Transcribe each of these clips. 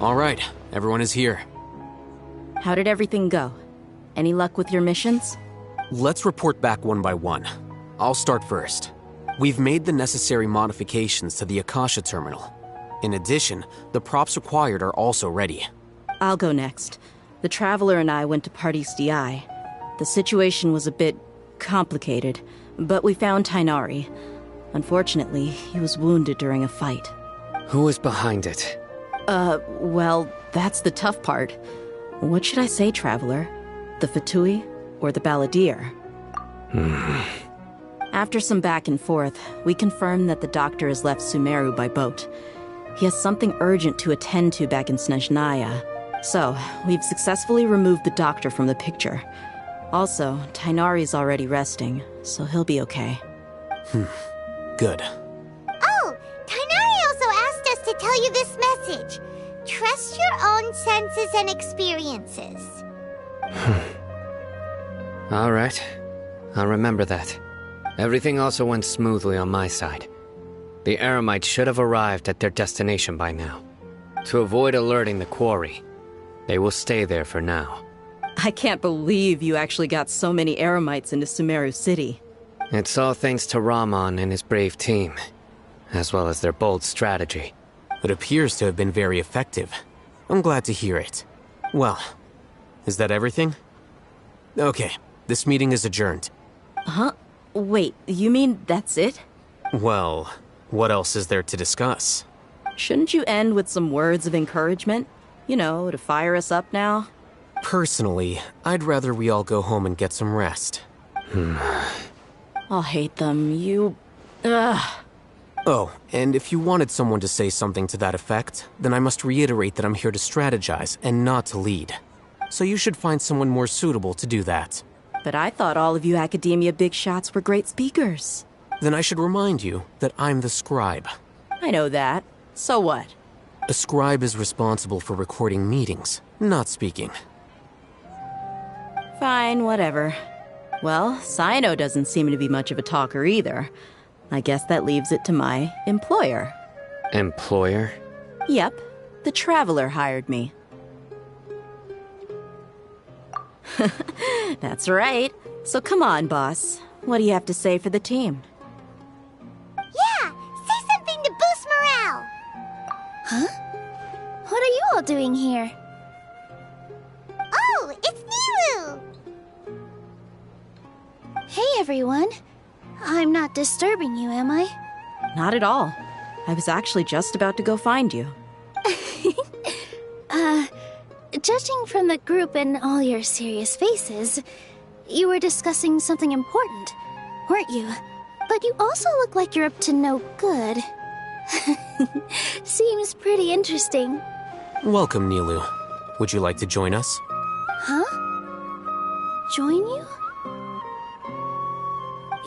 All right, everyone is here. How did everything go? Any luck with your missions? Let's report back one by one. I'll start first. We've made the necessary modifications to the Akasha terminal. In addition, the props required are also ready. I'll go next. The Traveler and I went to Party's DI. The situation was a bit complicated, but we found Tainari. Unfortunately, he was wounded during a fight. Who was behind it? Well, that's the tough part. What should I say, Traveler? The Fatui or the Balladeer? After some back and forth, we confirmed that the doctor has left Sumeru by boat. He has something urgent to attend to back in Snezhnaya. So, we've successfully removed the doctor from the picture. Also, Tainari's already resting, so he'll be okay. Good. Oh, Tainari also asked us to tell you this message. Trust your own senses and experiences. All right. I'll remember that. Everything also went smoothly on my side. The Eremites should have arrived at their destination by now. To avoid alerting the quarry, they will stay there for now. I can't believe you actually got so many Eremites into Sumeru City. It's all thanks to Rahman and his brave team, as well as their bold strategy. It appears to have been very effective. I'm glad to hear it. Well, is that everything? Okay, this meeting is adjourned. Huh? Wait, you mean that's it? Well, what else is there to discuss? Shouldn't you end with some words of encouragement? You know, to fire us up now? Personally, I'd rather we all go home and get some rest. I'll hate them, Ugh. Oh, and if you wanted someone to say something to that effect, then I must reiterate that I'm here to strategize and not to lead. So you should find someone more suitable to do that. But I thought all of you Academia big shots were great speakers. Then I should remind you that I'm the scribe. I know that. So what? A scribe is responsible for recording meetings, not speaking. Fine, whatever. Well, Cyno doesn't seem to be much of a talker either. I guess that leaves it to my employer. Employer? Yep. The Traveler hired me. That's right. So come on, boss. What do you have to say for the team? Yeah, say something to boost morale. Huh? What are you all doing here? Oh, it's Nilu! Hey, everyone. I'm not disturbing you, am I? Not at all. I was actually just about to go find you. Judging from the group and all your serious faces, you were discussing something important, weren't you? But you also look like you're up to no good. Seems pretty interesting. Welcome, Nilu. Would you like to join us? Huh? Join you?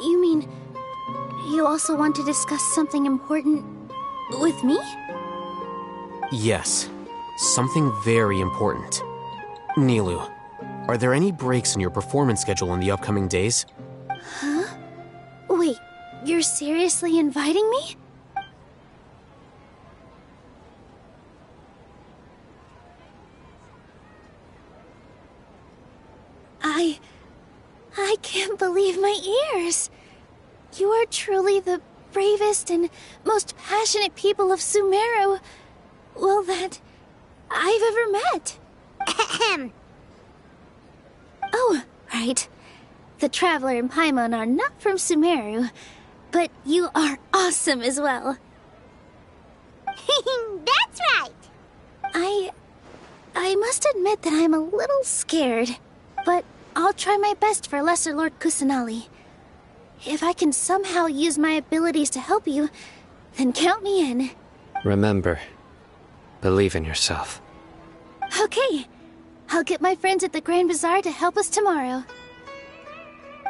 You mean, you also want to discuss something important with me? Yes. Something very important. Nilu, are there any breaks in your performance schedule in the upcoming days? Huh? Wait, you're seriously inviting me? I can't believe my ears. You are truly the bravest and most passionate people of Sumeru, well, that I've ever met. Ahem. Oh, right. The Traveler and Paimon are not from Sumeru, but you are awesome as well. That's right. I must admit that I'm a little scared, but I'll try my best for Lesser Lord Kusanali. If I can somehow use my abilities to help you, then count me in. Remember, believe in yourself. Okay. I'll get my friends at the Grand Bazaar to help us tomorrow.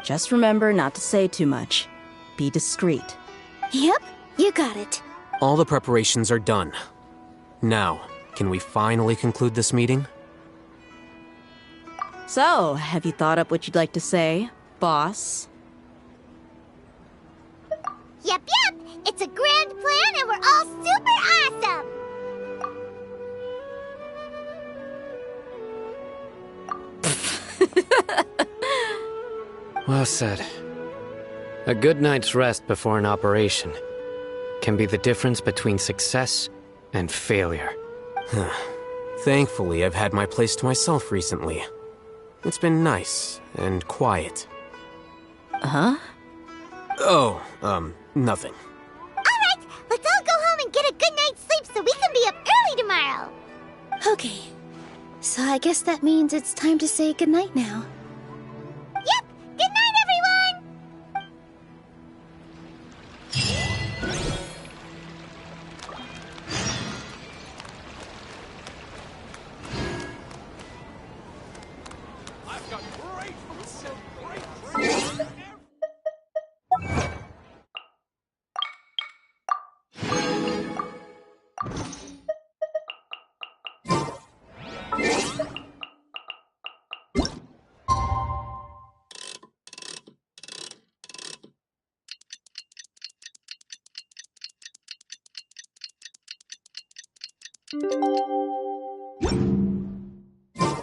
Just remember not to say too much. Be discreet. Yep, you got it. All the preparations are done. Now, can we finally conclude this meeting? So, have you thought up what you'd like to say, boss? Yep, it's a grand plan and we're all super awesome! Well said. A good night's rest before an operation can be the difference between success and failure. Thankfully, I've had my place to myself recently. It's been nice and quiet. Huh? Oh, nothing. Alright, let's all go home and get a good night's sleep so we can be up early tomorrow! Okay. So I guess that means it's time to say goodnight now. Yep! Good night, everyone! I've got great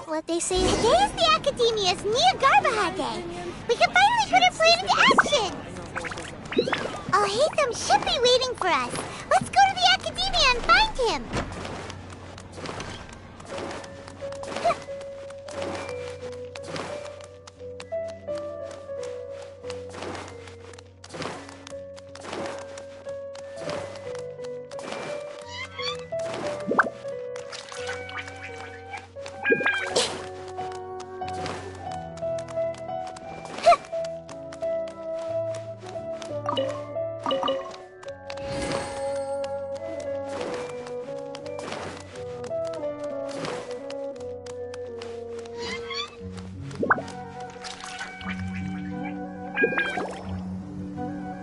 What they say today is the Academia's Niagarbaha Day. We can finally put our plan into action. Oh, Haytham should be waiting for us. Let's go to the Academia and find him.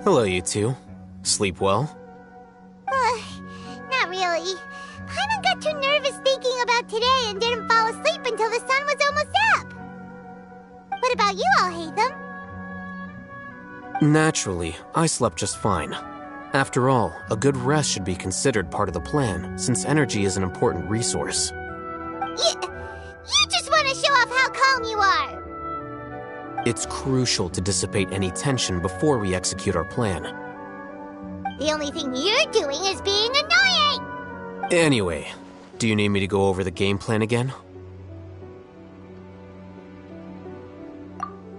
Hello, you two. Sleep well? Not really. Paimon got too nervous thinking about today and didn't fall asleep until the sun was almost up. What about you all, Haytham? Naturally, I slept just fine. After all, a good rest should be considered part of the plan, since energy is an important resource. You just want to show off how calm you are! It's crucial to dissipate any tension before we execute our plan. The only thing you're doing is being annoying! Anyway, do you need me to go over the game plan again?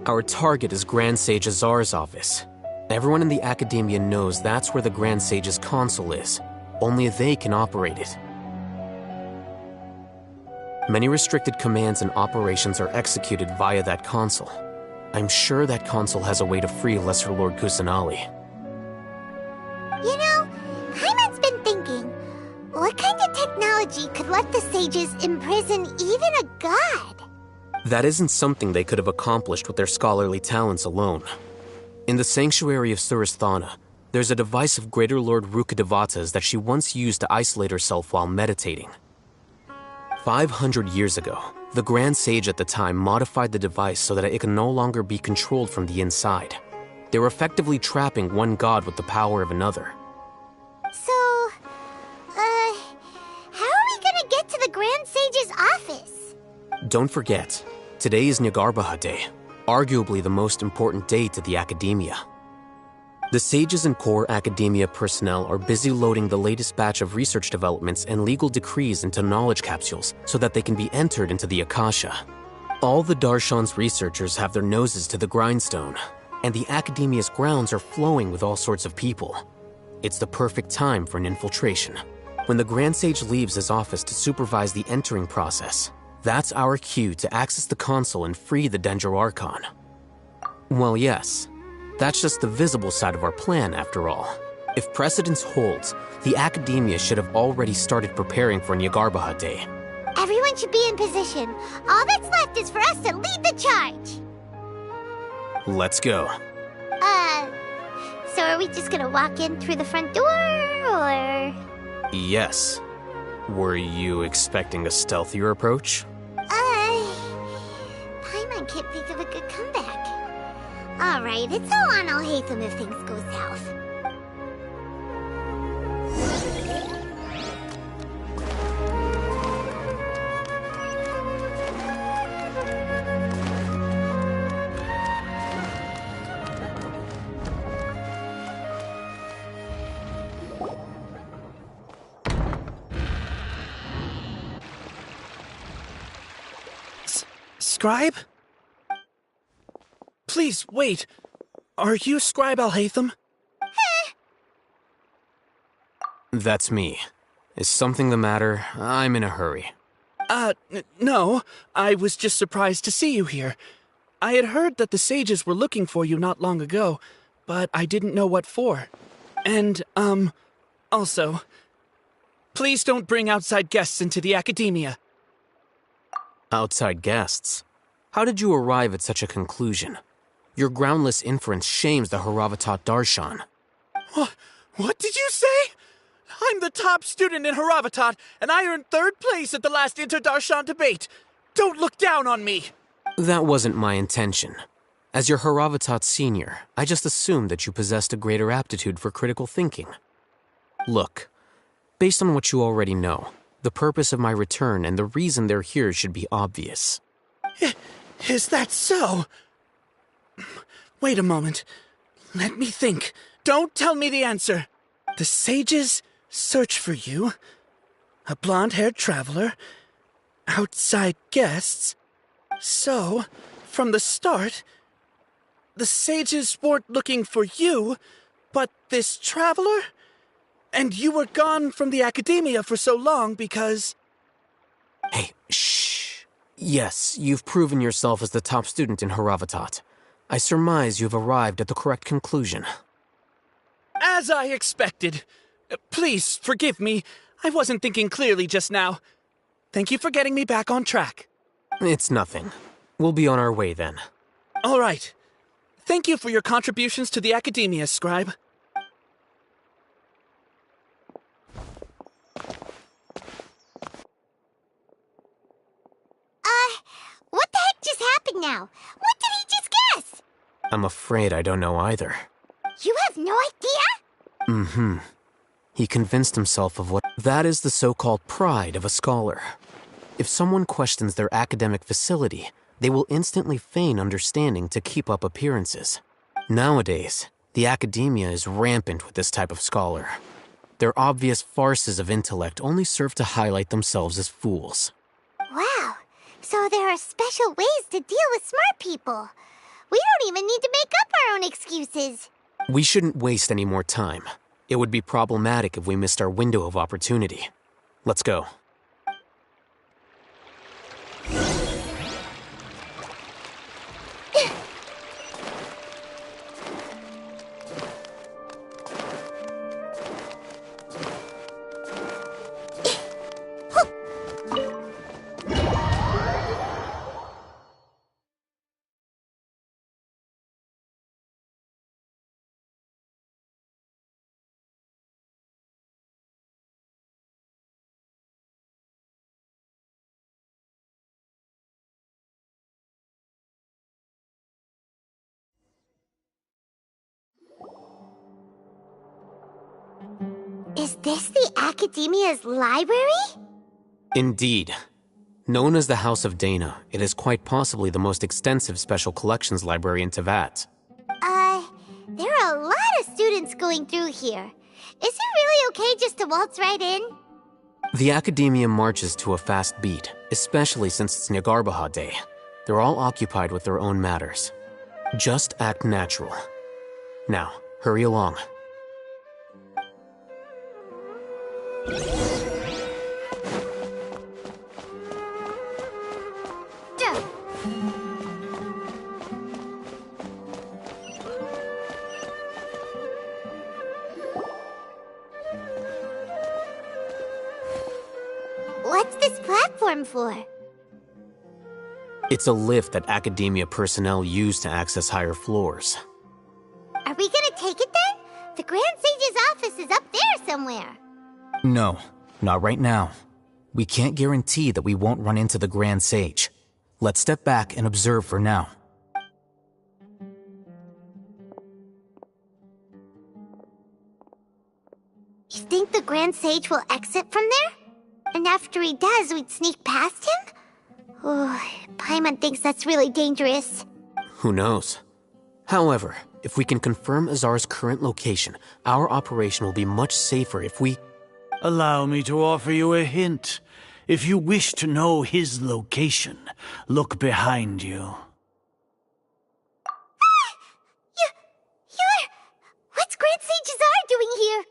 Our target is Grand Sage Azar's office. Everyone in the Academia knows that's where the Grand Sage's console is. Only they can operate it. Many restricted commands and operations are executed via that console. I'm sure that console has a way to free Lesser Lord Kusanali. You know, Paimon's been thinking, what kind of technology could let the sages imprison even a god? That isn't something they could have accomplished with their scholarly talents alone. In the Sanctuary of Suristhana, there's a device of Greater Lord Rukkhadevata's that she once used to isolate herself while meditating. 500 years ago, the Grand Sage at the time modified the device so that it could no longer be controlled from the inside. They were effectively trapping one god with the power of another. So, how are we gonna get to the Grand Sage's office? Don't forget, today is Niagarbaha Day, arguably the most important day to the Academia. The sages and core Academia personnel are busy loading the latest batch of research developments and legal decrees into knowledge capsules so that they can be entered into the Akasha. All the Darshan's researchers have their noses to the grindstone, and the Academia's grounds are flowing with all sorts of people. It's the perfect time for an infiltration. When the Grand Sage leaves his office to supervise the entering process, that's our cue to access the console and free the Dendro Archon. Well, yes. That's just the visible side of our plan, after all. If precedence holds, the Academia should have already started preparing for Niagarbaha Day. Everyone should be in position. All that's left is for us to lead the charge. Let's go. So are we just gonna walk in through the front door, or...? Yes. Were you expecting a stealthier approach? Paimon can't think of a good comeback. Alright, it's all on Haytham if things go south. Scribe? Please, wait. Are you Scribe Alhaitham? That's me. Is something the matter? I'm in a hurry. No. I was just surprised to see you here. I had heard that the sages were looking for you not long ago, but I didn't know what for. And, also, please don't bring outside guests into the academia. Outside guests? How did you arrive at such a conclusion? Your groundless inference shames the Haravatat Darshan. What did you say? I'm the top student in Haravatat, and I earned 3rd place at the last Inter-Darshan debate. Don't look down on me. That wasn't my intention. As your Haravatat senior, I just assumed that you possessed a greater aptitude for critical thinking. Look, based on what you already know, the purpose of my return and the reason they're here should be obvious. Is that so? Wait a moment. Let me think. Don't tell me the answer. The sages search for you. A blonde-haired traveler. Outside guests. So, from the start, the sages weren't looking for you, but this traveler? And you were gone from the academia for so long because... Hey, shh. Yes, you've proven yourself as the top student in Haravatat. I surmise you've arrived at the correct conclusion. As I expected. Please, forgive me. I wasn't thinking clearly just now. Thank you for getting me back on track. It's nothing. We'll be on our way then. All right. Thank you for your contributions to the academia, Scribe. What the heck just happened now? What did he just guess? I'm afraid I don't know either. You have no idea? Mm-hmm. He convinced himself of what... That is the so-called pride of a scholar. If someone questions their academic facility, they will instantly feign understanding to keep up appearances. Nowadays, the academia is rampant with this type of scholar. Their obvious farces of intellect only serve to highlight themselves as fools. Wow. So there are special ways to deal with smart people. We don't even need to make up our own excuses. We shouldn't waste any more time. It would be problematic if we missed our window of opportunity. Let's go. Is this the Academia's library? Indeed. Known as the House of Dana, it is quite possibly the most extensive special collections library in Teyvat. There are a lot of students going through here. Is it really okay just to waltz right in? The Academia marches to a fast beat, especially since it's Nyargarbaha Day. They're all occupied with their own matters. Just act natural. Now, hurry along. What's this platform for? It's a lift that Academia personnel use to access higher floors. Are we gonna take it then? The Grand Sage's office is up there somewhere. No, not right now. We can't guarantee that we won't run into the Grand Sage. Let's step back and observe for now. You think the Grand Sage will exit from there? And after he does, we'd sneak past him? Oh, Paimon thinks that's really dangerous. Who knows? However, if we can confirm Azar's current location, our operation will be much safer if we... Allow me to offer you a hint. If you wish to know his location, look behind you. What's Grand Sage Zar doing here?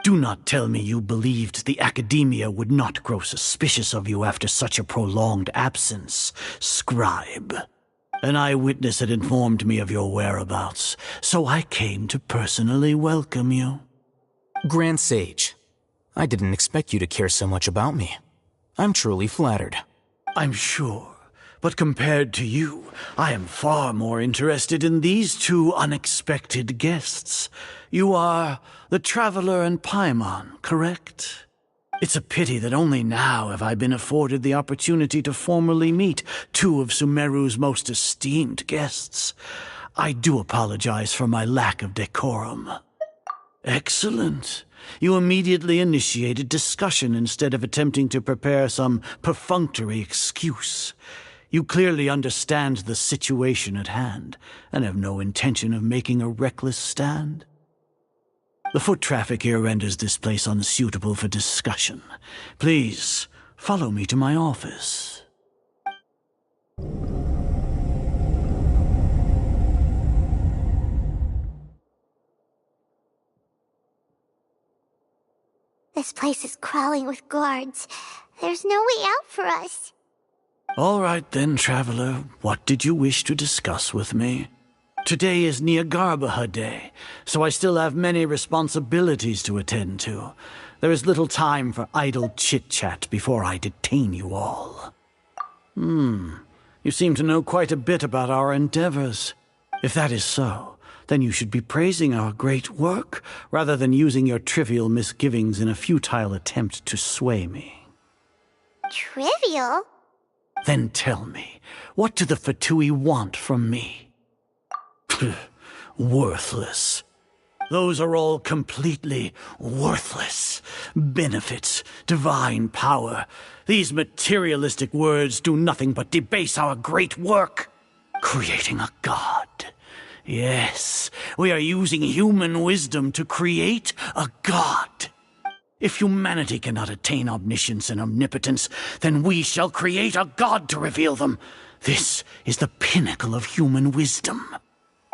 Do not tell me you believed the Academia would not grow suspicious of you after such a prolonged absence, scribe. An eyewitness had informed me of your whereabouts, so I came to personally welcome you. Grand Sage, I didn't expect you to care so much about me. I'm truly flattered. I'm sure. But compared to you, I am far more interested in these two unexpected guests. You are the Traveler and Paimon, correct? It's a pity that only now have I been afforded the opportunity to formally meet two of Sumeru's most esteemed guests. I do apologize for my lack of decorum. Excellent. You immediately initiated discussion instead of attempting to prepare some perfunctory excuse. You clearly understand the situation at hand, and have no intention of making a reckless stand. The foot traffic here renders this place unsuitable for discussion. Please, follow me to my office. This place is crawling with guards. There's no way out for us. All right then, Traveler. What did you wish to discuss with me? Today is Niagarbaha Day, so I still have many responsibilities to attend to. There is little time for idle chit-chat before I detain you all. You seem to know quite a bit about our endeavors. If that is so, then you should be praising our great work, rather than using your trivial misgivings in a futile attempt to sway me. Trivial? Then tell me, what do the Fatui want from me? Worthless. Those are all completely worthless. Benefits, divine power. These materialistic words do nothing but debase our great work. Creating a god. Yes, we are using human wisdom to create a god. If humanity cannot attain omniscience and omnipotence, then we shall create a god to reveal them. This is the pinnacle of human wisdom.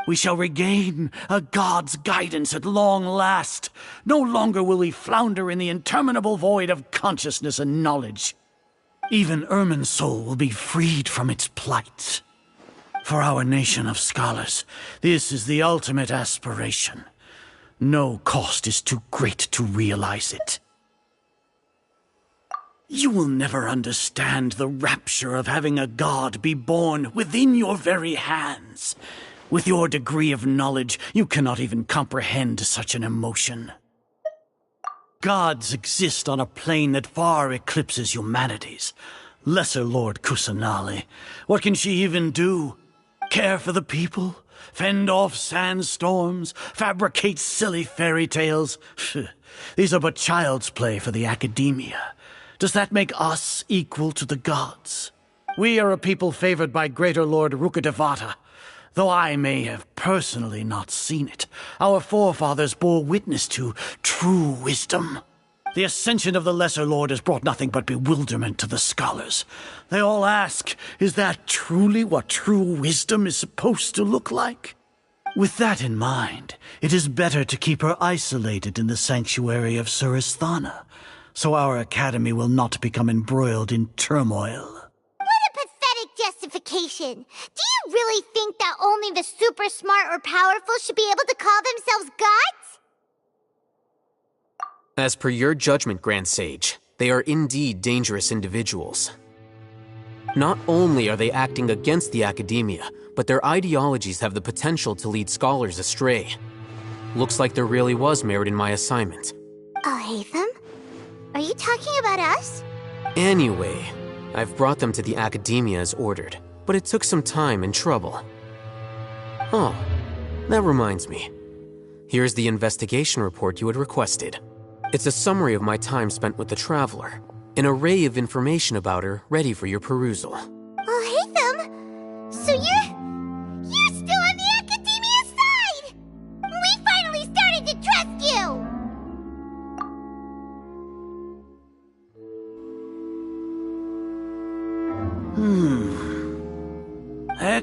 We shall regain a god's guidance at long last. No longer will we flounder in the interminable void of consciousness and knowledge. Even Ermin's soul will be freed from its plight. For our nation of scholars, this is the ultimate aspiration. No cost is too great to realize it. You will never understand the rapture of having a god be born within your very hands. With your degree of knowledge, you cannot even comprehend such an emotion. Gods exist on a plane that far eclipses humanity's. Lesser Lord Kusanali, what can she even do? Care for the people? Fend off sandstorms? Fabricate silly fairy tales? These are but child's play for the Academia. Does that make us equal to the gods? We are a people favored by Greater Lord Rukkhadevata. Though I may have personally not seen it, our forefathers bore witness to true wisdom. The ascension of the Lesser Lord has brought nothing but bewilderment to the scholars. They all ask, is that truly what true wisdom is supposed to look like? With that in mind, it is better to keep her isolated in the sanctuary of Suristhana, so our academy will not become embroiled in turmoil. What a pathetic justification! Do you really think that only the super smart or powerful should be able to call themselves gods? As per your judgment, Grand Sage, they are indeed dangerous individuals. Not only are they acting against the Academia, but their ideologies have the potential to lead scholars astray. Looks like there really was merit in my assignment. Hatham? Are you talking about us? Anyway, I've brought them to the Academia as ordered, but it took some time and trouble. Oh, that reminds me. Here's the investigation report you had requested. It's a summary of my time spent with the Traveler, an array of information about her ready for your perusal. Hatham? So you're still on the Academia's side! We finally started to trust you!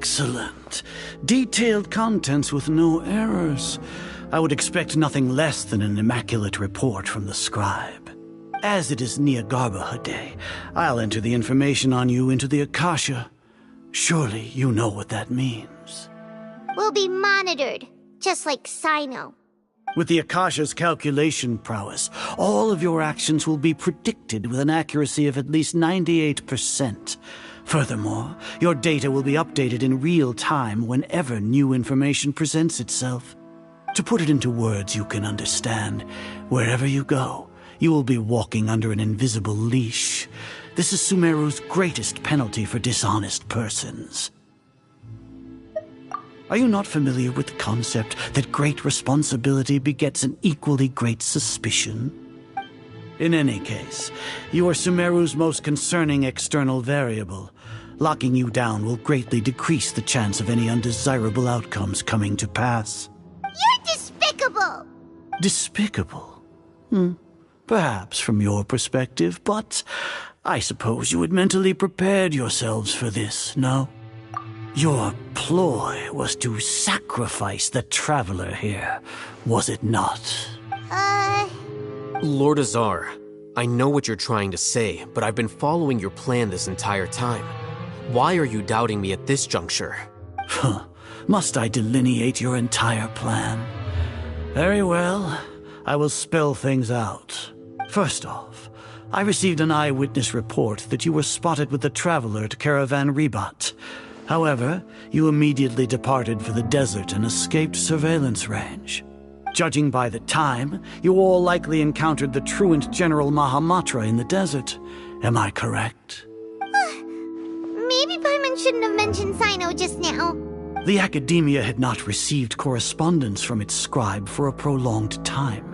Excellent. Detailed contents with no errors. I would expect nothing less than an immaculate report from the scribe. As it is Niagarbaha Day, I'll enter the information on you into the Akasha. Surely you know what that means. We'll be monitored, just like Sino. With the Akasha's calculation prowess, all of your actions will be predicted with an accuracy of at least 98%. Furthermore, your data will be updated in real time whenever new information presents itself. To put it into words you can understand, wherever you go, you will be walking under an invisible leash. This is Sumeru's greatest penalty for dishonest persons. Are you not familiar with the concept that great responsibility begets an equally great suspicion? In any case, you are Sumeru's most concerning external variable. Locking you down will greatly decrease the chance of any undesirable outcomes coming to pass. You're despicable! Despicable? Perhaps from your perspective, but I suppose you had mentally prepared yourselves for this, no? Your ploy was to sacrifice the traveler here, was it not? Lord Azar, I know what you're trying to say, but I've been following your plan this entire time. Why are you doubting me at this juncture? Must I delineate your entire plan? Very well. I will spell things out. First off, I received an eyewitness report that you were spotted with the traveler at Caravan Ribat. However, you immediately departed for the desert and escaped surveillance range. Judging by the time, you all likely encountered the truant General Mahamatra in the desert. Am I correct? Maybe Paimon shouldn't have mentioned Sino just now. The Academia had not received correspondence from its scribe for a prolonged time.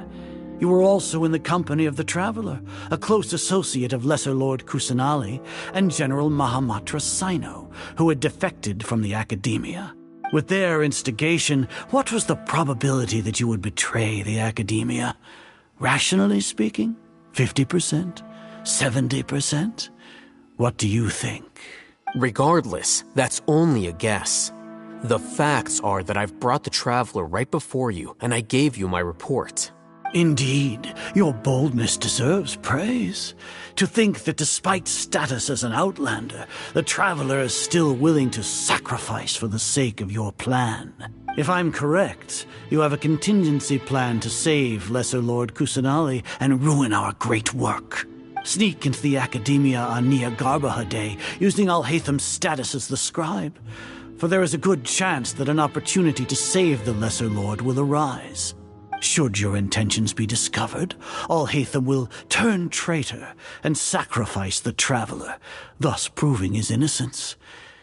You were also in the company of the Traveler, a close associate of Lesser Lord Kusanali and General Mahamatra Sino, who had defected from the Academia. With their instigation, what was the probability that you would betray the Academia? Rationally speaking, 50%? 70%? What do you think? Regardless, that's only a guess. The facts are that I've brought the Traveler right before you, and I gave you my report. Indeed, your boldness deserves praise. To think that despite status as an outlander, the Traveler is still willing to sacrifice for the sake of your plan. If I'm correct, you have a contingency plan to save Lesser Lord Kusanali and ruin our great work. Sneak into the Academia on Niagarbaha Day, using Alhaitham's status as the scribe. For there is a good chance that an opportunity to save the Lesser Lord will arise. Should your intentions be discovered, Alhaitham will turn traitor and sacrifice the Traveler, thus proving his innocence.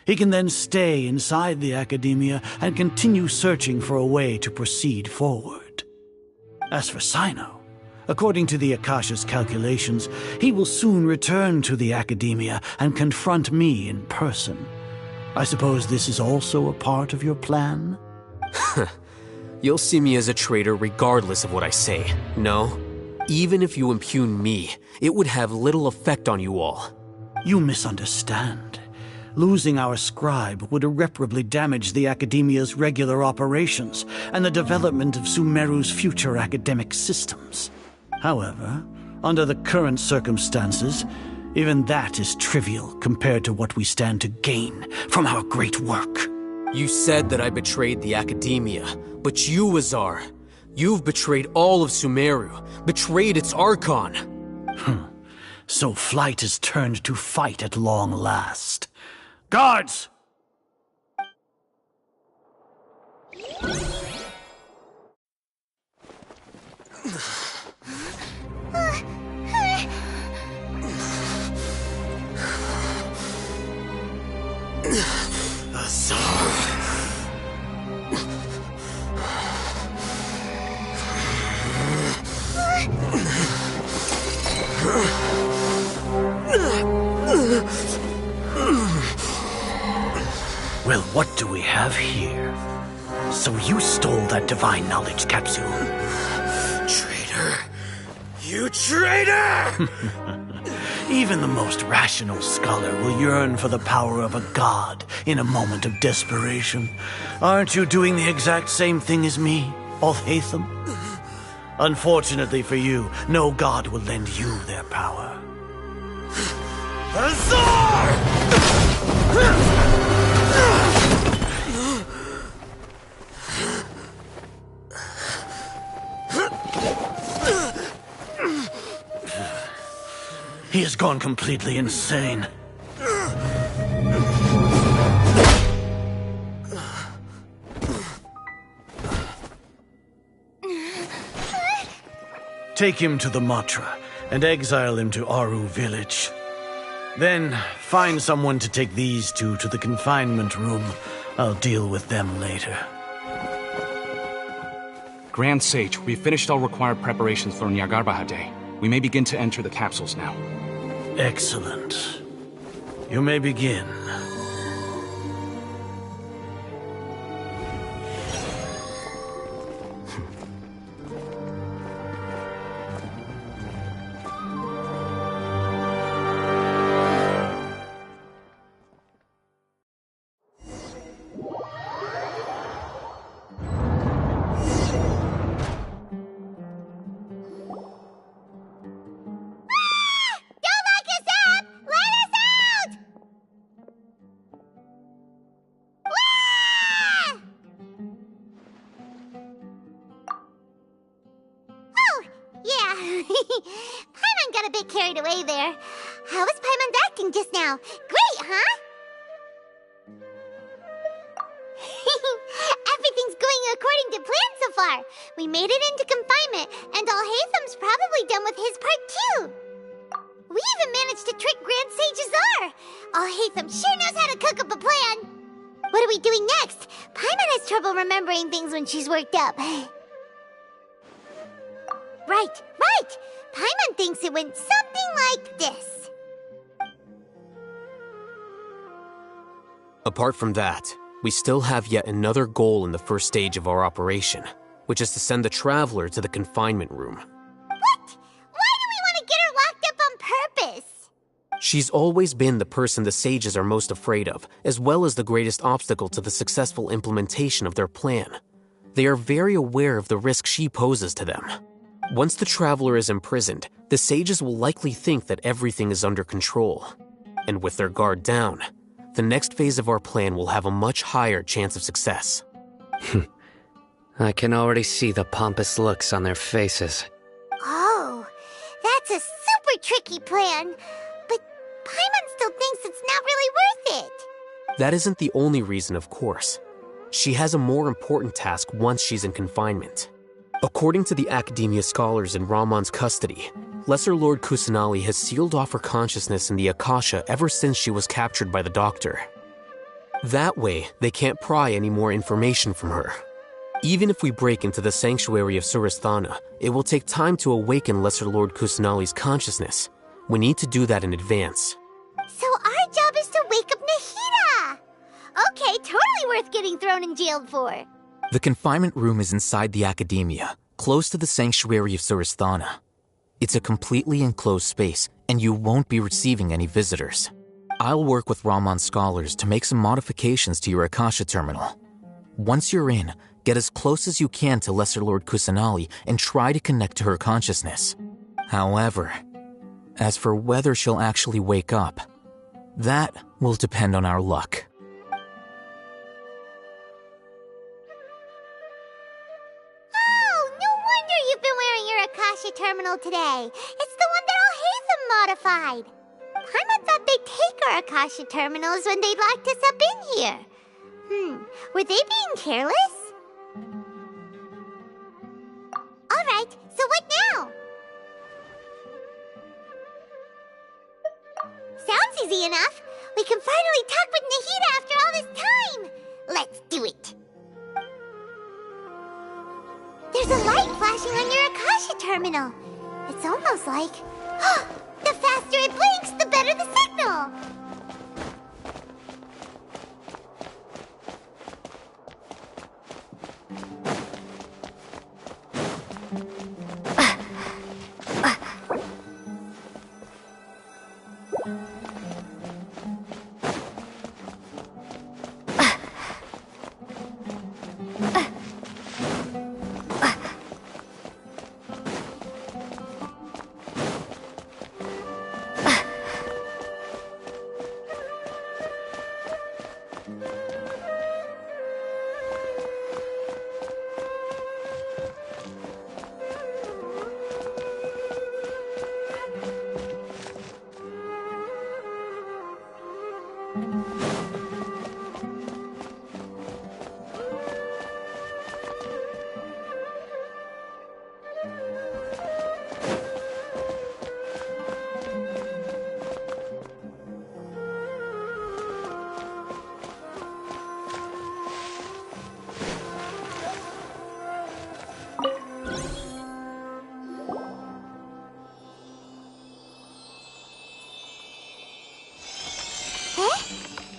He can then stay inside the Academia and continue searching for a way to proceed forward. As for Sino, according to the Akasha's calculations, he will soon return to the Academia and confront me in person. I suppose this is also a part of your plan? You'll see me as a traitor regardless of what I say. No, even if you impugn me, it would have little effect on you all. You misunderstand. Losing our scribe would irreparably damage the Academia's regular operations and the development of Sumeru's future academic systems. However, under the current circumstances, even that is trivial compared to what we stand to gain from our great work. You said that I betrayed the Academia, but you, Azar, you've betrayed all of Sumeru, betrayed its archon. So flight has turned to fight at long last. Guards! Well, what do we have here? So you stole that divine knowledge capsule. Traitor! You traitor! Even the most rational scholar will yearn for the power of a god in a moment of desperation. Aren't you doing the exact same thing as me, Alhaitham? Unfortunately for you, no god will lend you their power. Azar! He has gone completely insane. Take him to the Matra and exile him to Aru village. Then find someone to take these two to the confinement room. I'll deal with them later. Grand Sage, we've finished all required preparations for Nyagarbha Day. We may begin to enter the capsules now. Excellent. You may begin. Paimon got a bit carried away there. How was Paimon acting just now? Great, huh? Everything's going according to plan so far. We made it into confinement, and Alhaitham's probably done with his part too. We even managed to trick Grand Sage Azar. Alhaitham sure knows how to cook up a plan. What are we doing next? Paimon has trouble remembering things when she's worked up. Right. Paimon thinks it went something like this. Apart from that, we still have yet another goal in the first stage of our operation, which is to send the Traveler to the confinement room. What? Why do we want to get her locked up on purpose? She's always been the person the sages are most afraid of, as well as the greatest obstacle to the successful implementation of their plan. They are very aware of the risk she poses to them. Once the Traveler is imprisoned, the sages will likely think that everything is under control. And with their guard down, the next phase of our plan will have a much higher chance of success. I can already see the pompous looks on their faces. Oh, that's a super tricky plan. But Paimon still thinks it's not really worth it. That isn't the only reason, of course. She has a more important task once she's in confinement. According to the Academia scholars in Ramon's custody, Lesser Lord Kusanali has sealed off her consciousness in the Akasha ever since she was captured by the Doctor. That way, they can't pry any more information from her. Even if we break into the sanctuary of Surasthana, it will take time to awaken Lesser Lord Kusanali's consciousness. We need to do that in advance. So our job is to wake up Nahida! Okay, totally worth getting thrown in jail for. The confinement room is inside the Academia, close to the sanctuary of Surasthana. It's a completely enclosed space, and you won't be receiving any visitors. I'll work with Ramon's scholars to make some modifications to your Akasha terminal. Once you're in, get as close as you can to Lesser Lord Kusanali and try to connect to her consciousness. However, as for whether she'll actually wake up, that will depend on our luck. Akasha terminal today. It's the one that Alhaitham modified. Paimon thought they'd take our Akasha terminals when they locked us up in here. Were they being careless? Alright, so what now? Sounds easy enough. We can finally talk with Nahida after all this time. Let's do it. There's a light flashing on your Akasha terminal. It's almost like... the faster it blinks, the better the signal!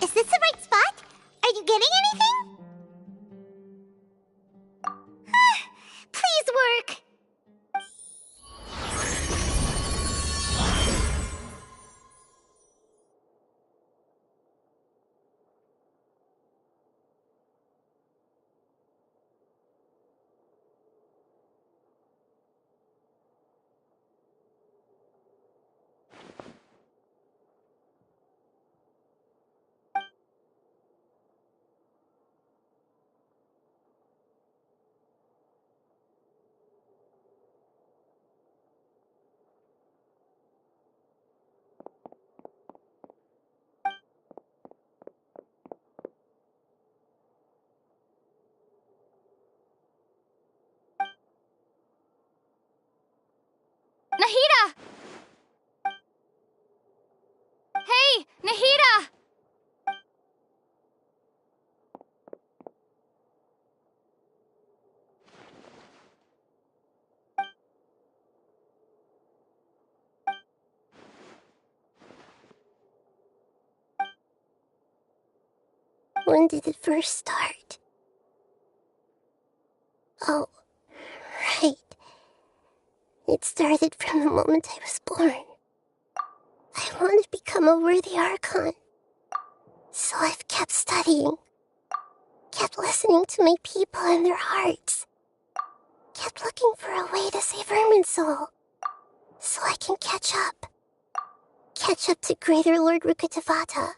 Is this the right spot? Are you getting anything? Please work! Nahida! Hey, Nahida! When did it first start? Oh, right. It started from the moment I was born. I want to become a worthy archon. So I've kept studying. Kept listening to my people and their hearts. Kept looking for a way to save Irminsul. So I can catch up. Catch up to Greater Lord Rukkhadevata.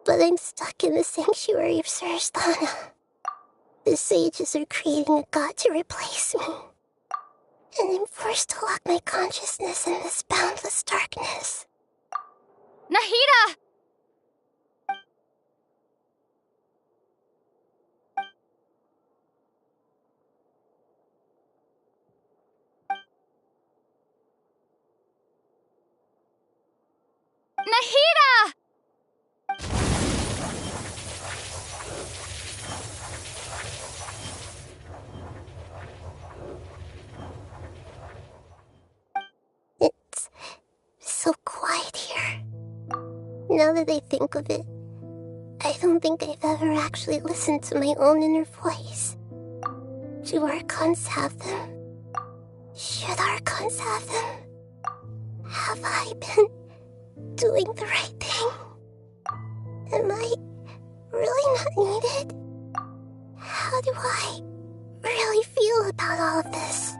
But I'm stuck in the sanctuary of Surasthana. The sages are creating a god to replace me. And I'm forced to lock my consciousness in this boundless darkness. Nahida! Nahida! It's so quiet here. Now that I think of it, I don't think I've ever actually listened to my own inner voice. Do archons have them? Should archons have them? Have I been doing the right thing? Am I really not needed? How do I really feel about all of this?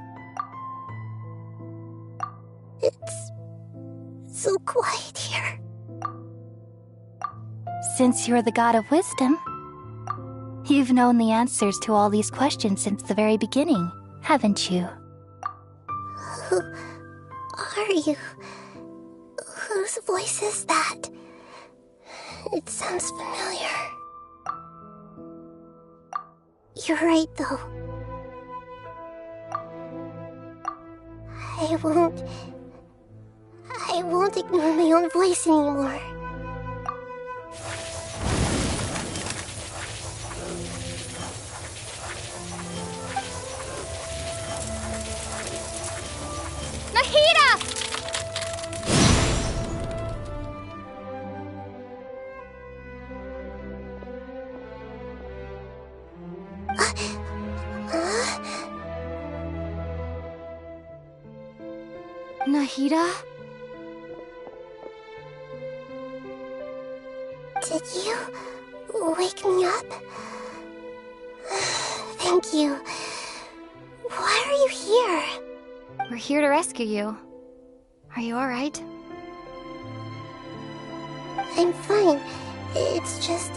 It's so quiet here. Since you're the god of wisdom, you've known the answers to all these questions since the very beginning, haven't you? Who are you? Whose voice is that? It sounds familiar. You're right, though. I won't ignore my own voice anymore. Nahida! Nahida? Did you wake me up? Thank you. Why are you here? We're here to rescue you. Are you alright? I'm fine. It's just...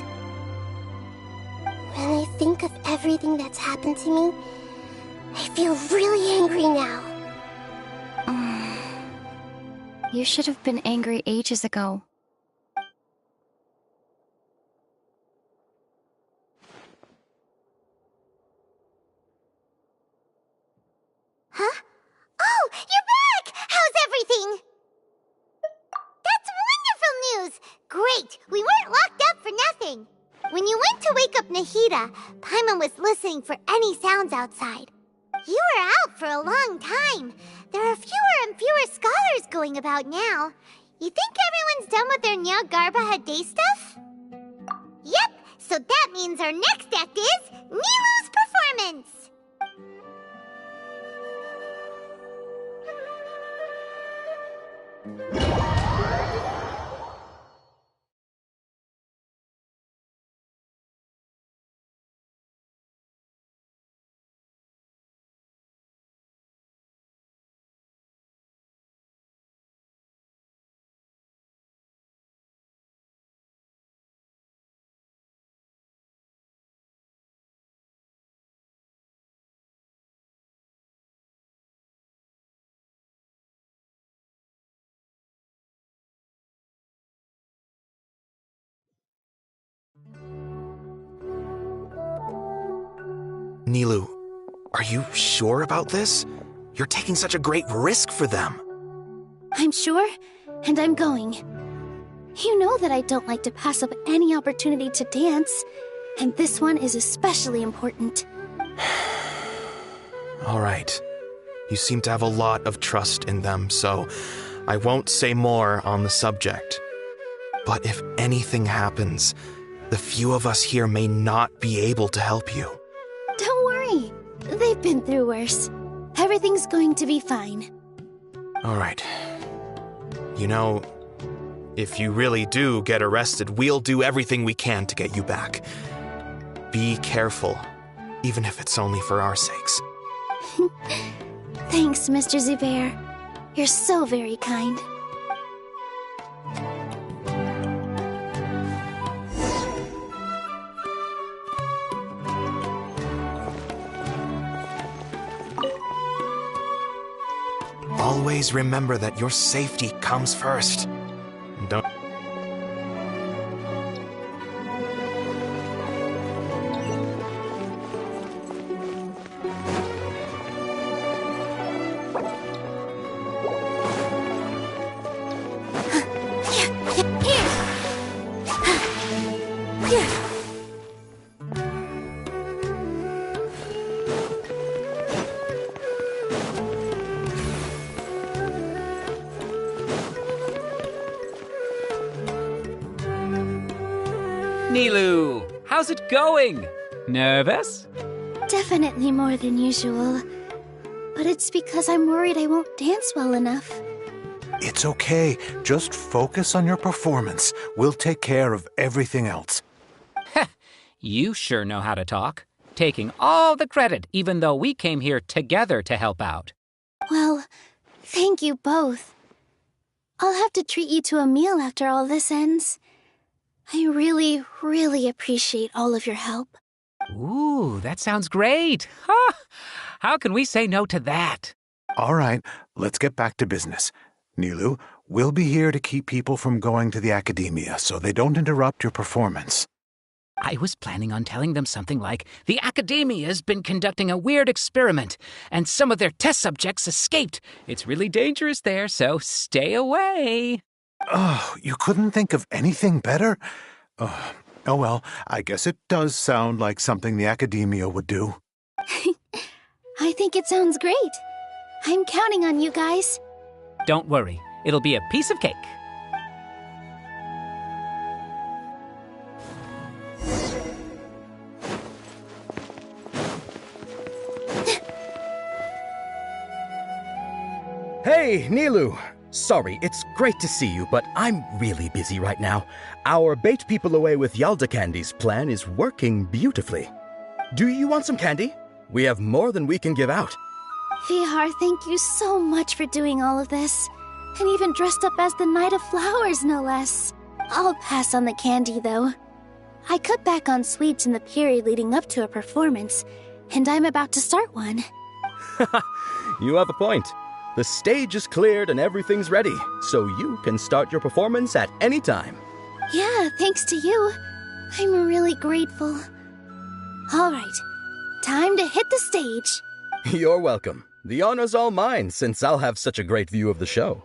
when I think of everything that's happened to me, I feel really angry now. You should have been angry ages ago. Huh? Oh, you're back! How's everything? That's wonderful news! Great! We weren't locked up for nothing! When you went to wake up Nahida, Paimon was listening for any sounds outside. You were out for a long time. There are fewer and fewer scholars going about now. You think everyone's done with their Nyagarbaha Day stuff? Yep, so that means our next act is Nilu's performance! Nilu, are you sure about this? You're taking such a great risk for them. I'm sure, and I'm going. You know that I don't like to pass up any opportunity to dance, and this one is especially important. All right. You seem to have a lot of trust in them, so I won't say more on the subject. But if anything happens, the few of us here may not be able to help you. Don't worry. They've been through worse. Everything's going to be fine. All right. You know, if you really do get arrested, we'll do everything we can to get you back. Be careful, even if it's only for our sakes. Thanks, Mr. Zubair. You're so very kind. Always remember that your safety comes first. Don't... Nilu, how's it going? Nervous? Definitely more than usual. But it's because I'm worried I won't dance well enough. It's okay. Just focus on your performance. We'll take care of everything else. You sure know how to talk. Taking all the credit, even though we came here together to help out. Well, thank you both. I'll have to treat you to a meal after all this ends. I really, really appreciate all of your help. Ooh, that sounds great. Huh? How can we say no to that? All right, let's get back to business. Nilu, we'll be here to keep people from going to the academia so they don't interrupt your performance. I was planning on telling them something like, the academia's been conducting a weird experiment, and some of their test subjects escaped. It's really dangerous there, so stay away. Oh, you couldn't think of anything better? Oh, well, I guess it does sound like something the academia would do. I think it sounds great. I'm counting on you guys. Don't worry, it'll be a piece of cake. Hey, Nilu! Sorry, it's great to see you, but I'm really busy right now. Our Bait People Away with Yalda Candies plan is working beautifully. Do you want some candy? We have more than we can give out. Vihar, thank you so much for doing all of this. And even dressed up as the Knight of Flowers, no less. I'll pass on the candy, though. I cut back on sweets in the period leading up to a performance, and I'm about to start one. You have a point. The stage is cleared and everything's ready, so you can start your performance at any time. Yeah, thanks to you. I'm really grateful. All right, time to hit the stage. You're welcome. The honor's all mine, since I'll have such a great view of the show.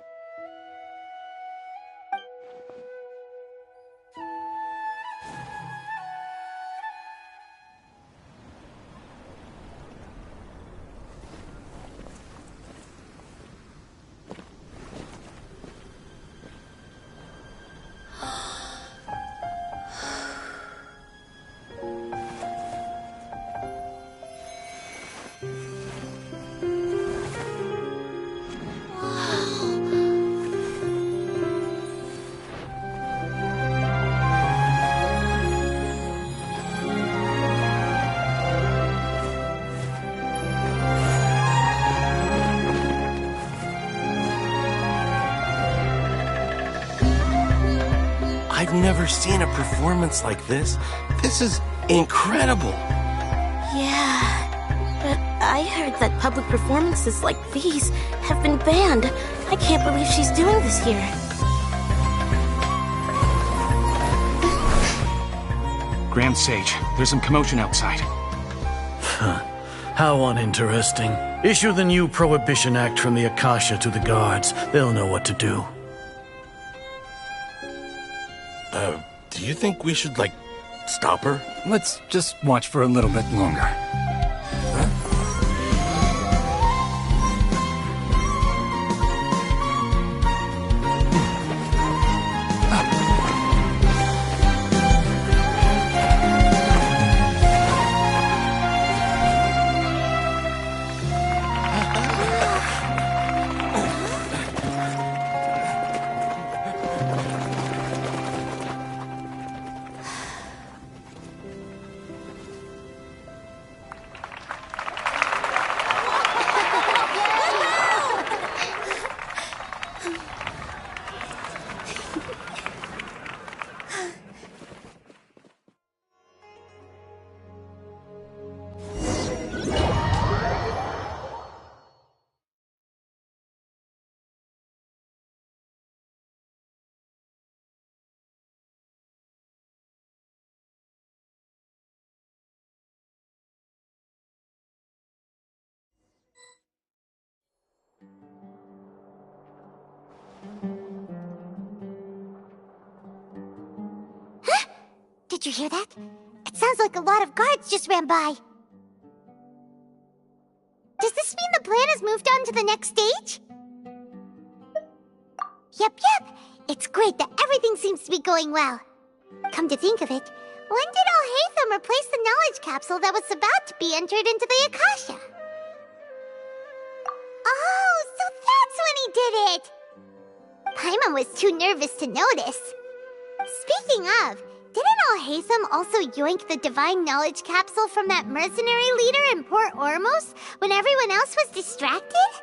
I've never seen a performance like this. This is incredible. Yeah, but I heard that public performances like these have been banned. I can't believe she's doing this here. Grand Sage, there's some commotion outside. How uninteresting. Issue the new Prohibition Act from the Akasha to the guards. They'll know what to do. Do you think we should, stop her? Let's just watch for a little bit longer. Did you hear that? It sounds like a lot of guards just ran by. Does this mean the plan has moved on to the next stage? Yep. It's great that everything seems to be going well. Come to think of it, when did Alhaitham replace the knowledge capsule that was about to be entered into the Akasha? Oh, so that's when he did it! Paimon was too nervous to notice. Speaking of, didn't Alhaitham also yoink the divine knowledge capsule from that mercenary leader in Port Ormos when everyone else was distracted?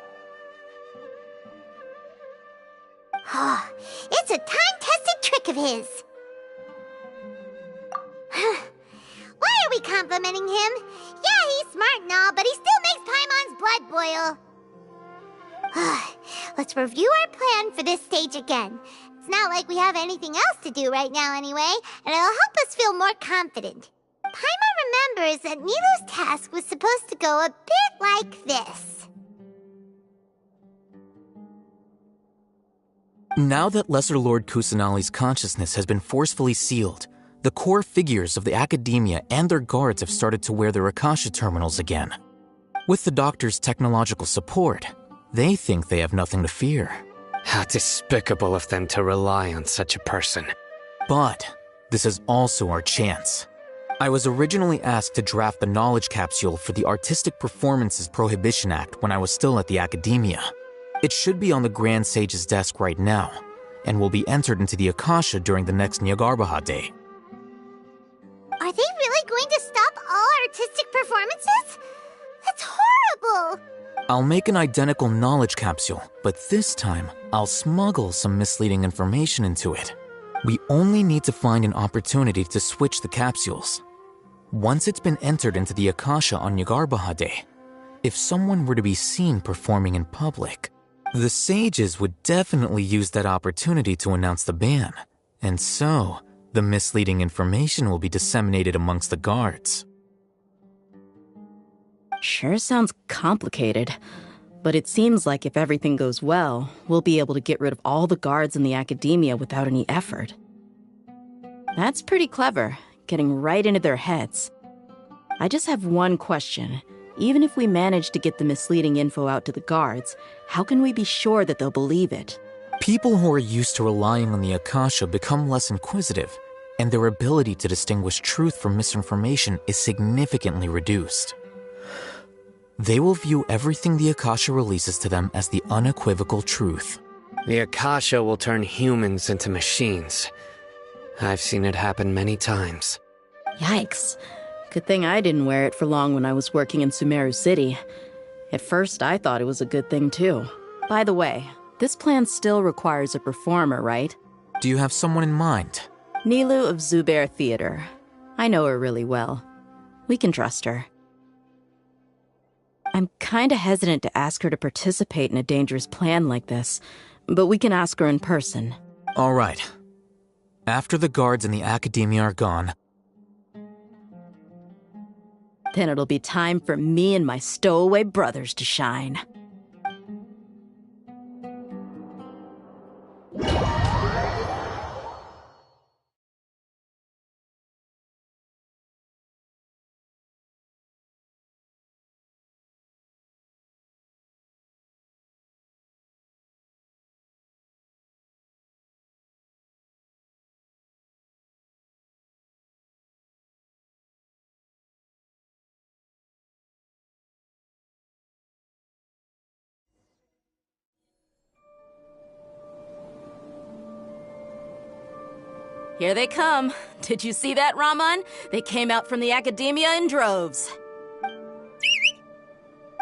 It's a time-tested trick of his. Why are we complimenting him? Yeah, he's smart and all, but he still makes Paimon's blood boil. Let's review our plan for this stage again. It's not like we have anything else to do right now anyway, and it'll help us feel more confident. Paimon remembers that Nilou's task was supposed to go a bit like this. Now that Lesser Lord Kusanali's consciousness has been forcefully sealed, the core figures of the academia and their guards have started to wear their Akasha terminals again. With the doctor's technological support, they think they have nothing to fear. How despicable of them to rely on such a person. But this is also our chance. I was originally asked to draft the knowledge capsule for the Artistic Performances Prohibition Act when I was still at the academia. It should be on the Grand Sage's desk right now, and will be entered into the Akasha during the next Nyargarbaha Day. Are they really going to stop all artistic performances? I'll make an identical knowledge capsule, but this time, I'll smuggle some misleading information into it. We only need to find an opportunity to switch the capsules. Once it's been entered into the Akasha on Yagarbaha Day, if someone were to be seen performing in public, the sages would definitely use that opportunity to announce the ban, and so the misleading information will be disseminated amongst the guards. Sure sounds complicated, but it seems like if everything goes well, we'll be able to get rid of all the guards in the academia without any effort. That's pretty clever, getting right into their heads. I just have one question. Even if we manage to get the misleading info out to the guards, how can we be sure that they'll believe it? People who are used to relying on the Akasha become less inquisitive, and their ability to distinguish truth from misinformation is significantly reduced. They will view everything the Akasha releases to them as the unequivocal truth. The Akasha will turn humans into machines. I've seen it happen many times. Yikes. Good thing I didn't wear it for long when I was working in Sumeru City. At first, I thought it was a good thing too. By the way, this plan still requires a performer, right? Do you have someone in mind? Nilu of Zubair Theater. I know her really well. We can trust her. I'm kinda hesitant to ask her to participate in a dangerous plan like this, but we can ask her in person. All right. After the guards in the academia are gone, then it'll be time for me and my stowaway brothers to shine. Here they come. Did you see that, Raman? They came out from the academia in droves.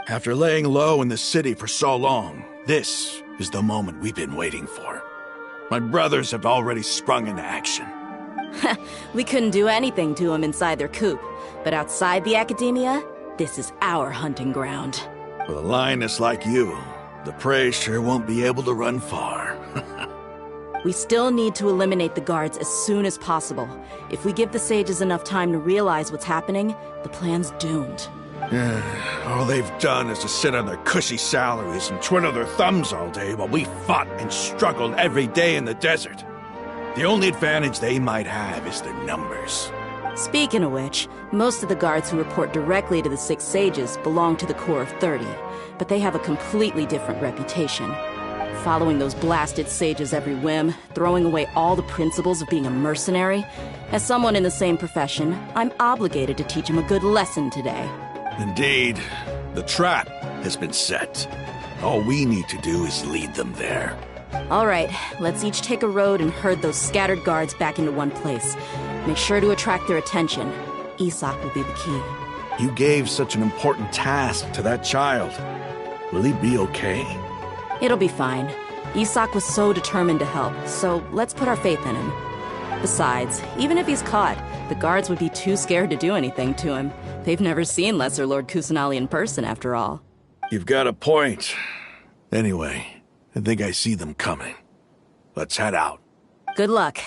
After laying low in the city for so long, this is the moment we've been waiting for. My brothers have already sprung into action. We couldn't do anything to them inside their coop, but outside the academia, this is our hunting ground. With a lioness like you, the prey sure won't be able to run far. We still need to eliminate the guards as soon as possible. If we give the sages enough time to realize what's happening, the plan's doomed. All they've done is to sit on their cushy salaries and twiddle their thumbs all day while we fought and struggled every day in the desert. The only advantage they might have is their numbers. Speaking of which, most of the guards who report directly to the Six Sages belong to the Corps of 30, but they have a completely different reputation. Following those blasted sages every whim, throwing away all the principles of being a mercenary. As someone in the same profession, I'm obligated to teach them a good lesson today. Indeed, the trap has been set. All we need to do is lead them there. All right, let's each take a road and herd those scattered guards back into one place. Make sure to attract their attention. Isak will be the key. You gave such an important task to that child. Will he be okay? It'll be fine. Isak was so determined to help, so let's put our faith in him. Besides, even if he's caught, the guards would be too scared to do anything to him. They've never seen Lesser Lord Kusanali in person, after all. You've got a point. Anyway, I think I see them coming. Let's head out. Good luck.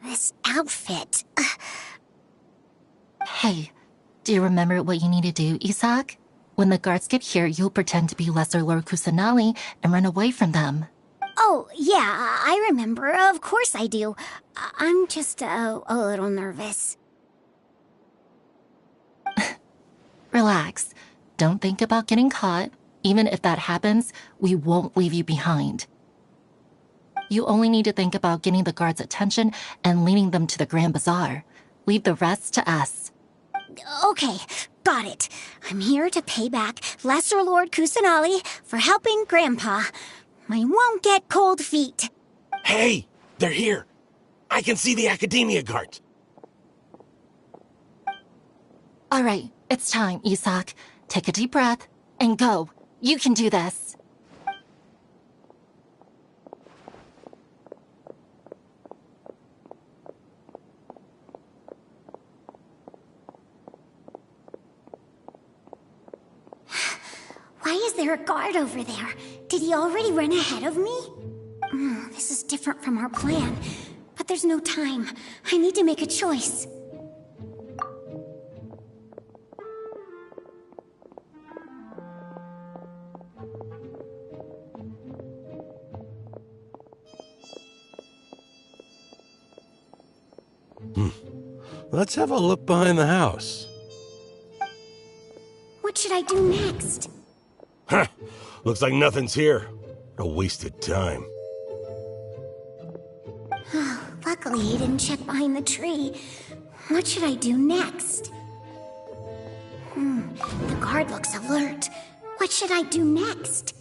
This outfit. Hey, do you remember what you need to do, Isak? When the guards get here, you'll pretend to be Lesser Lord Kusanali and run away from them. Oh, yeah, I remember. Of course I do. I'm just a little nervous. Relax. Don't think about getting caught. Even if that happens, we won't leave you behind. You only need to think about getting the guards' attention and leading them to the Grand Bazaar. Leave the rest to us. Okay, got it. I'm here to pay back Lesser Lord Kusanali for helping Grandpa. I won't get cold feet. Hey, they're here. I can see the Academia guards. All right, it's time, Isak. Take a deep breath and go. You can do this. Why is there a guard over there? Did he already run ahead of me? This is different from our plan. But there's no time. I need to make a choice. Let's have a look behind the house. What should I do next? Huh. Looks like nothing's here. A wasted time. Luckily, he didn't check behind the tree. What should I do next? The guard looks alert. What should I do next?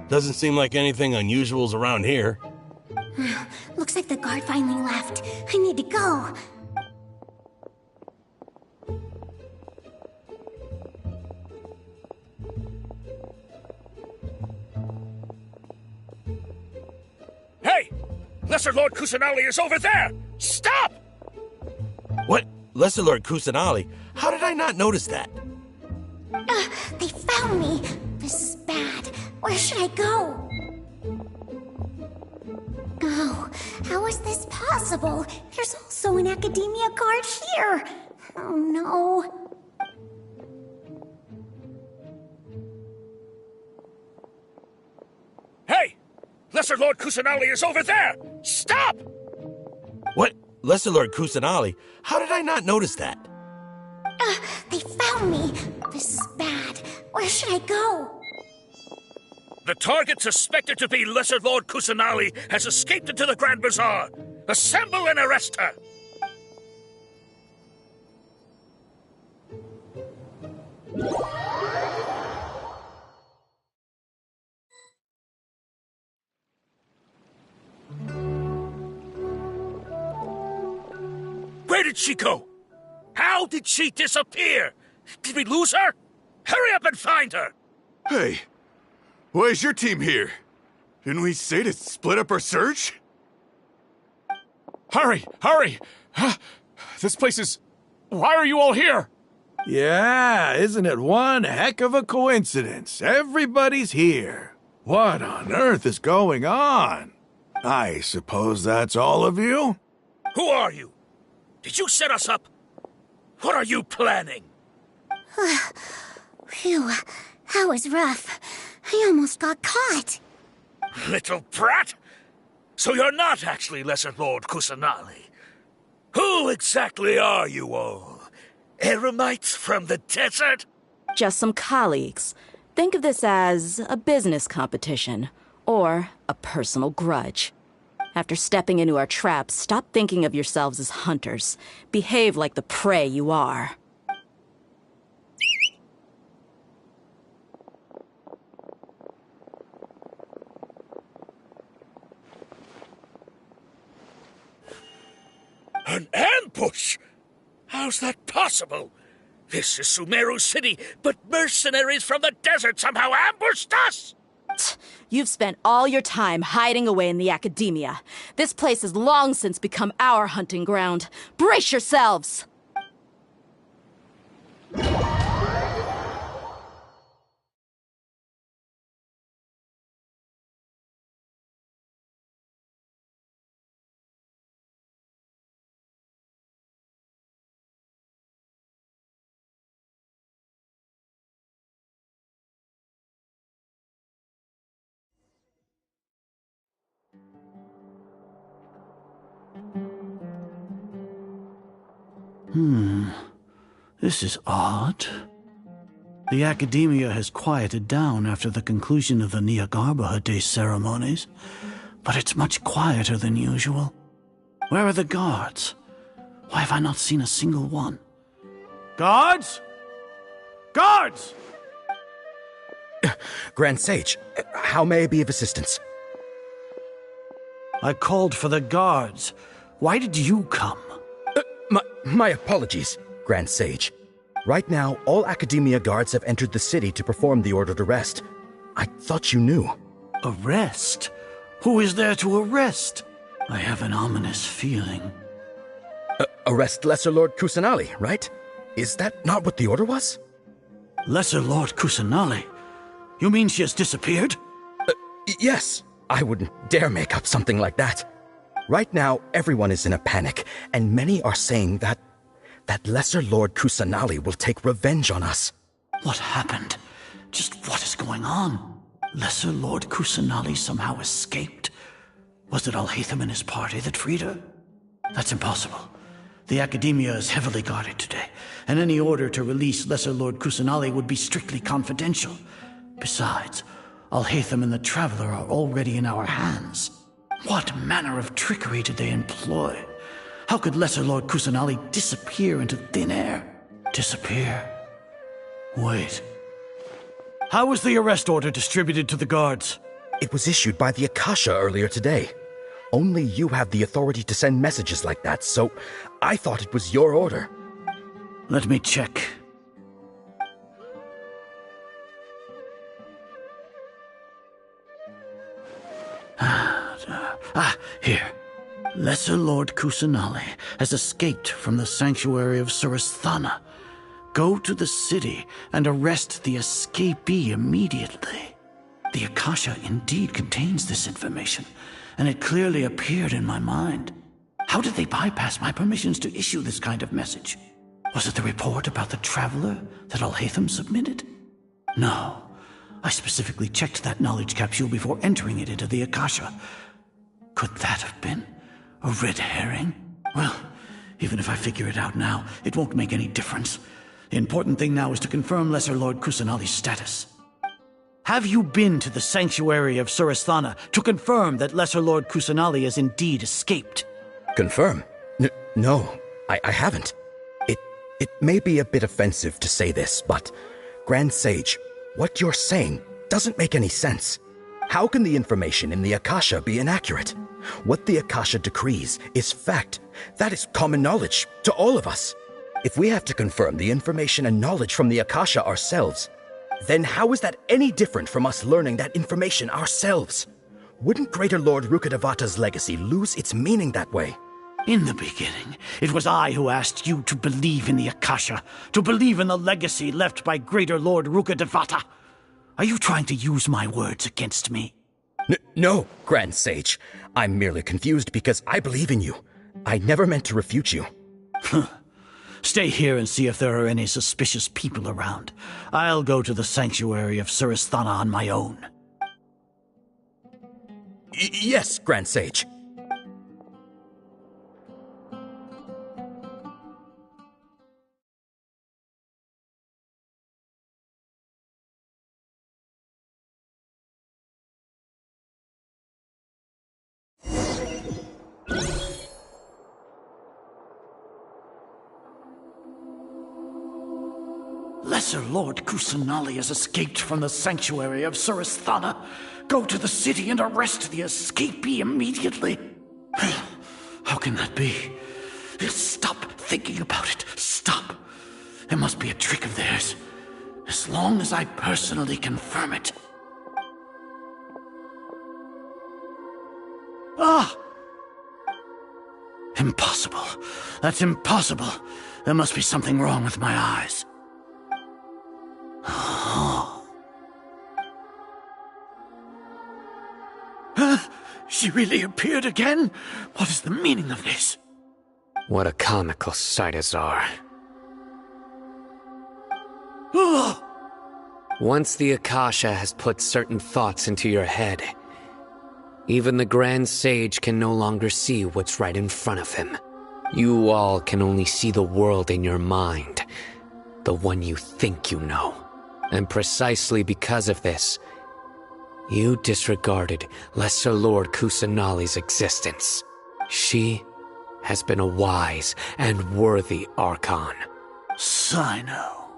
Doesn't seem like anything unusual's around here. Looks like the guard finally left. I need to go. Hey! Lesser Lord Kusanali is over there! Stop! What? Lesser Lord Kusanali? How did I not notice that? They found me. This is bad. Where should I go? Oh, how is this possible? There's also an Academia guard here. Oh no. Hey! Lesser Lord Kusanali is over there! Stop! What? Lesser Lord Kusanali? How did I not notice that? They found me. This is bad. Where should I go? The target suspected to be Lesser Lord Kusanali has escaped into the Grand Bazaar. Assemble and arrest her! Where did she go? How did she disappear? Did we lose her? Hurry up and find her! Hey, why is your team here? Didn't we say to split up our search? Hurry! Hurry! This place is... Why are you all here? Yeah, isn't it one heck of a coincidence? Everybody's here. What on earth is going on? I suppose that's all of you? Who are you? Did you set us up? What are you planning? Phew, that was rough. I almost got caught. Little brat! So you're not actually Lesser Lord Kusanali. Who exactly are you all? Eremites from the desert? Just some colleagues. Think of this as a business competition, or a personal grudge. After stepping into our traps, stop thinking of yourselves as hunters. Behave like the prey you are. An ambush? How's that possible? This is Sumeru City, but mercenaries from the desert somehow ambushed us! You've spent all your time hiding away in the Academia. This place has long since become our hunting ground. Brace yourselves! This is odd. The Academia has quieted down after the conclusion of the Nyagarbha Day ceremonies, but it's much quieter than usual. Where are the guards? Why have I not seen a single one? Guards? Guards! Grand Sage, how may I be of assistance? I called for the guards. Why did you come? My apologies, Grand Sage. Right now, all Academia guards have entered the city to perform the ordered arrest. I thought you knew. Arrest? Who is there to arrest? I have an ominous feeling. Arrest Lesser Lord Kusanali, right? Is that not what the order was? Lesser Lord Kusanali? You mean she has disappeared? Yes. I wouldn't dare make up something like that. Right now, everyone is in a panic, and many are saying that Lesser Lord Kusanali will take revenge on us. What happened? Just what is going on? Lesser Lord Kusanali somehow escaped? Was it Alhaitham and his party that freed her? That's impossible. The Academia is heavily guarded today, and any order to release Lesser Lord Kusanali would be strictly confidential. Besides, Alhaitham and the Traveler are already in our hands. What manner of trickery did they employ? How could Lesser Lord Kusanali disappear into thin air? Disappear? Wait. How was the arrest order distributed to the guards? It was issued by the Akasha earlier today. Only you have the authority to send messages like that, so I thought it was your order. Let me check. Here. Lesser Lord Kusanali has escaped from the sanctuary of Surasthana. Go to the city and arrest the escapee immediately. The Akasha indeed contains this information, and it clearly appeared in my mind. How did they bypass my permissions to issue this kind of message? Was it the report about the Traveler that Alhaitham submitted? No. I specifically checked that knowledge capsule before entering it into the Akasha. Could that have been a red herring? Well, even if I figure it out now, it won't make any difference. The important thing now is to confirm Lesser Lord Kusanali's status. Have you been to the sanctuary of Surasthana to confirm that Lesser Lord Kusanali has indeed escaped? Confirm? No, I haven't. It may be a bit offensive to say this, but Grand Sage, what you're saying doesn't make any sense. How can the information in the Akasha be inaccurate? What the Akasha decrees is fact. That is common knowledge to all of us. If we have to confirm the information and knowledge from the Akasha ourselves, then how is that any different from us learning that information ourselves? Wouldn't Greater Lord Rukkhadevata's legacy lose its meaning that way? In the beginning, it was I who asked you to believe in the Akasha, to believe in the legacy left by Greater Lord Rukkhadevata. Are you trying to use my words against me? No, Grand Sage. I'm merely confused because I believe in you. I never meant to refute you. Stay here and see if there are any suspicious people around. I'll go to the sanctuary of Surasthana on my own. Yes, Grand Sage. Lesser Lord Kusanali has escaped from the sanctuary of Surasthana. Go to the city and arrest the escapee immediately. How can that be? Stop thinking about it. Stop. There must be a trick of theirs. As long as I personally confirm it. Ah! Impossible. That's impossible. There must be something wrong with my eyes. She really appeared again? What is the meaning of this? What a comical sight is our. Once the Akasha has put certain thoughts into your head, even the Grand Sage can no longer see what's right in front of him. You all can only see the world in your mind, the one you think you know. And precisely because of this, you disregarded Lesser Lord Kusanali's existence. She has been a wise and worthy archon. Sino,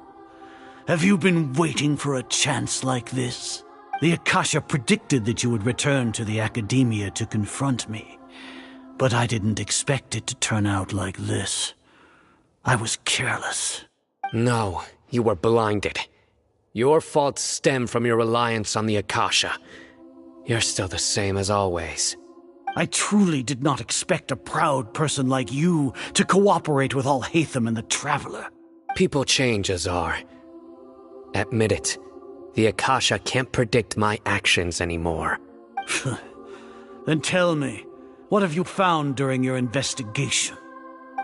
have you been waiting for a chance like this? The Akasha predicted that you would return to the Academia to confront me, but I didn't expect it to turn out like this. I was careless. No, you were blinded. Your faults stem from your reliance on the Akasha. You're still the same as always. I truly did not expect a proud person like you to cooperate with Alhaitham and the Traveler. People change, Azar. Admit it. The Akasha can't predict my actions anymore. Then tell me, what have you found during your investigation?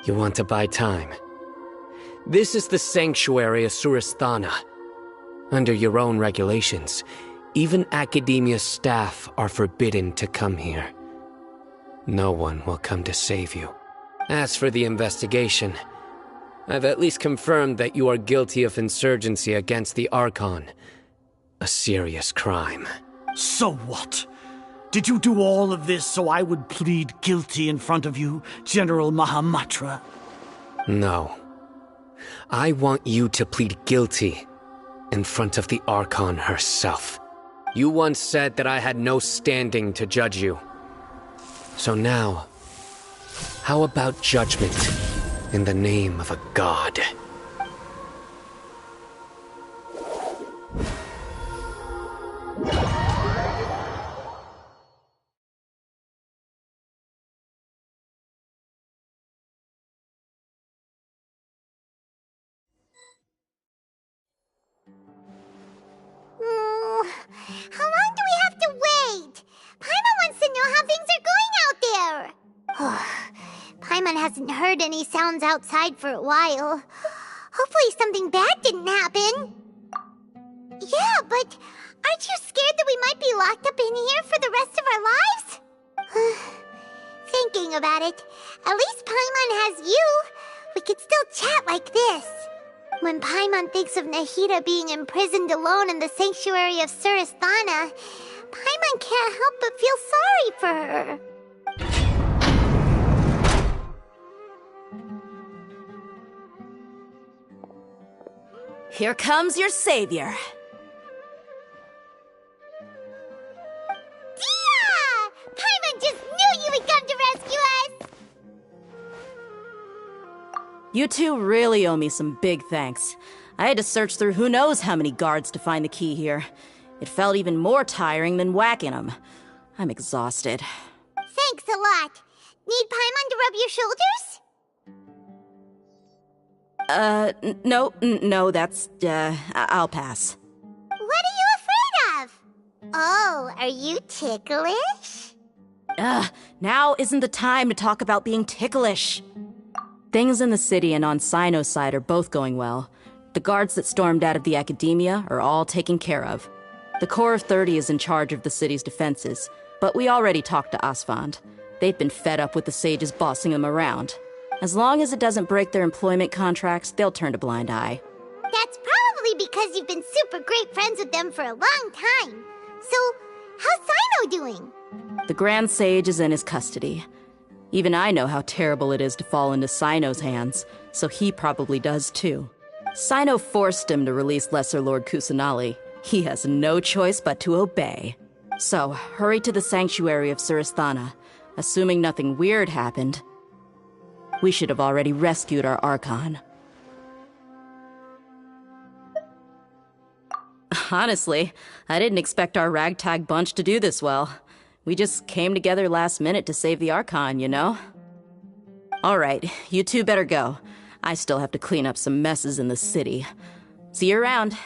You want to buy time? This is the sanctuary of Surasthana. Under your own regulations, even Academia staff are forbidden to come here. No one will come to save you. As for the investigation, I've at least confirmed that you are guilty of insurgency against the Archon. A serious crime. So what? Did you do all of this so I would plead guilty in front of you, General Mahamatra? No. I want you to plead guilty in front of the Archon herself. You once said that I had no standing to judge you. So now, how about judgment in the name of a god? How long do we have to wait? Paimon wants to know how things are going out there. Paimon hasn't heard any sounds outside for a while. Hopefully something bad didn't happen. Yeah, but aren't you scared that we might be locked up in here for the rest of our lives? Thinking about it, at least Paimon has you. We could still chat like this. When Paimon thinks of Nahida being imprisoned alone in the sanctuary of Surasthana, Paimon can't help but feel sorry for her. Here comes your savior. Dia! Paimon just knew you would come to rescue us! You two really owe me some big thanks. I had to search through who knows how many guards to find the key here. It felt even more tiring than whacking them. I'm exhausted. Thanks a lot. Need Paimon to rub your shoulders? No, that's, I'll pass. What are you afraid of? Oh, are you ticklish? Now isn't the time to talk about being ticklish. Things in the city and on Sino's side are both going well. The guards that stormed out of the Academia are all taken care of. The Corps of 30 is in charge of the city's defenses, but we already talked to Asfand. They've been fed up with the sages bossing them around. As long as it doesn't break their employment contracts, they'll turn a blind eye. That's probably because you've been super great friends with them for a long time. So, how's Sino doing? The Grand Sage is in his custody. Even I know how terrible it is to fall into Sino's hands, so he probably does too. Sino forced him to release Lesser Lord Kusanali. He has no choice but to obey. So, hurry to the sanctuary of Surasthana. Assuming nothing weird happened, we should have already rescued our Archon. Honestly, I didn't expect our ragtag bunch to do this well. We just came together last minute to save the Archon, you know? Alright, you two better go. I still have to clean up some messes in the city. See you around.